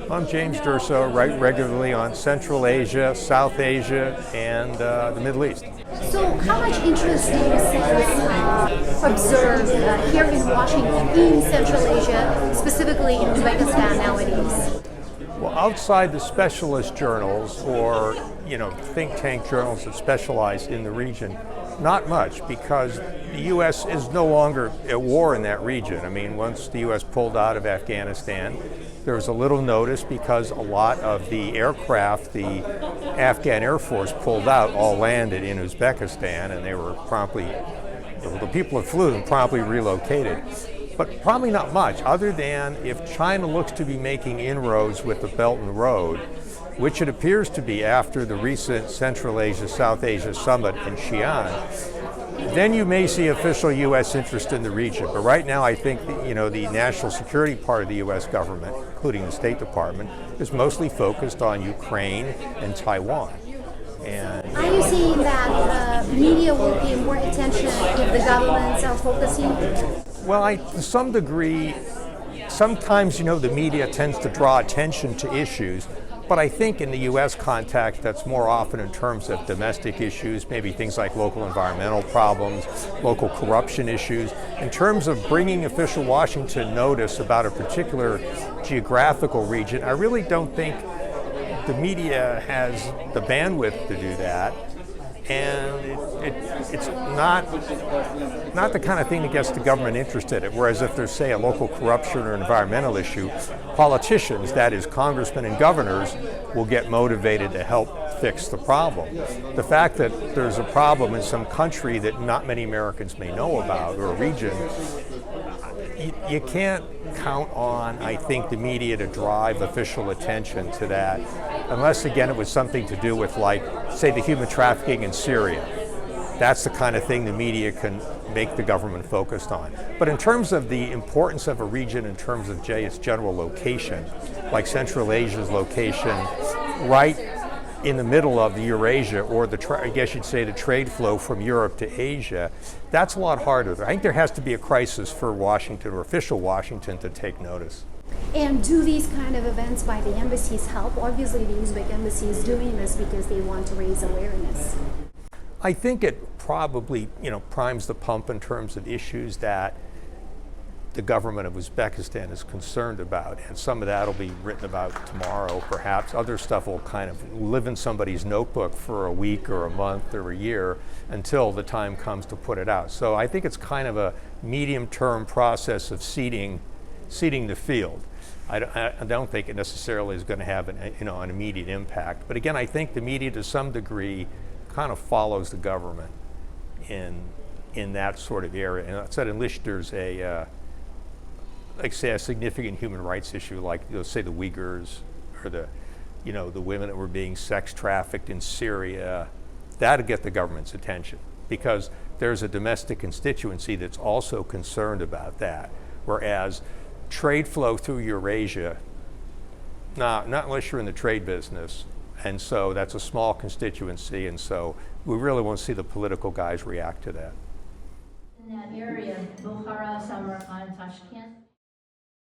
I'm James Durso, write regularly on Central Asia, South Asia, and the Middle East. So how much interest do you see observed here in Washington in Central Asia, specifically in Uzbekistan nowadays? Well, outside the specialist journals or, think tank journals that specialize in the region, not much, because the U.S. is no longer at war in that region. I mean, once the U.S. pulled out of Afghanistan, there was a little notice because a lot of the aircraft the Afghan Air Force pulled out all landed in Uzbekistan, and they were the people that flew them promptly relocated. But probably not much, other than if China looks to be making inroads with the Belt and Road, which it appears to be after the recent Central Asia, South Asia summit in Xi'an, then you may see official U.S. interest in the region. But right now, I think the national security part of the U.S. government, including the State Department, is mostly focused on Ukraine and Taiwan. And are you seeing that media will pay more attention if the governments are focusing? Well, to some degree, sometimes the media tends to draw attention to issues. But I think in the U.S. context, that's more often in terms of domestic issues, maybe things like local environmental problems, local corruption issues. In terms of bringing official Washington notice about a particular geographical region, I really don't think the media has the bandwidth to do that. And it's not the kind of thing that gets the government interested in. Whereas if there's, say, a local corruption or environmental issue, politicians, that is congressmen and governors, will get motivated to help fix the problem. The fact that there's a problem in some country that not many Americans may know about, or a region, you can't count on, I think, the media to drive official attention to that, unless, again, it was something to do with, like, say, the human trafficking in Syria. That's the kind of thing the media can make the government focused on. But in terms of the importance of a region in terms of its general location, like Central Asia's location, right in the middle of the Eurasia, or I guess you'd say the trade flow from Europe to Asia, that's a lot harder. I think there has to be a crisis for Washington, or official Washington, to take notice. And do these kind of events by the embassies help? Obviously, the Uzbek Embassy is doing this because they want to raise awareness. I think it probably, primes the pump in terms of issues that the government of Uzbekistan is concerned about, and some of that will be written about tomorrow, perhaps. Other stuff will kind of live in somebody's notebook for a week or a month or a year until the time comes to put it out. So I think it's kind of a medium-term process of seeding the field. I don't think it necessarily is going to have an immediate impact. But again, I think the media, to some degree, kind of follows the government in that sort of area. And I said, unless there's a significant human rights issue, like, say, the Uyghurs, or the women that were being sex trafficked in Syria, that'd get the government's attention, because there's a domestic constituency that's also concerned about that. Whereas trade flow through Eurasia, not unless you're in the trade business. And so that's a small constituency, and so we really won't see the political guys react to that. In that area, Bukhara, Samarkand, Tashkent.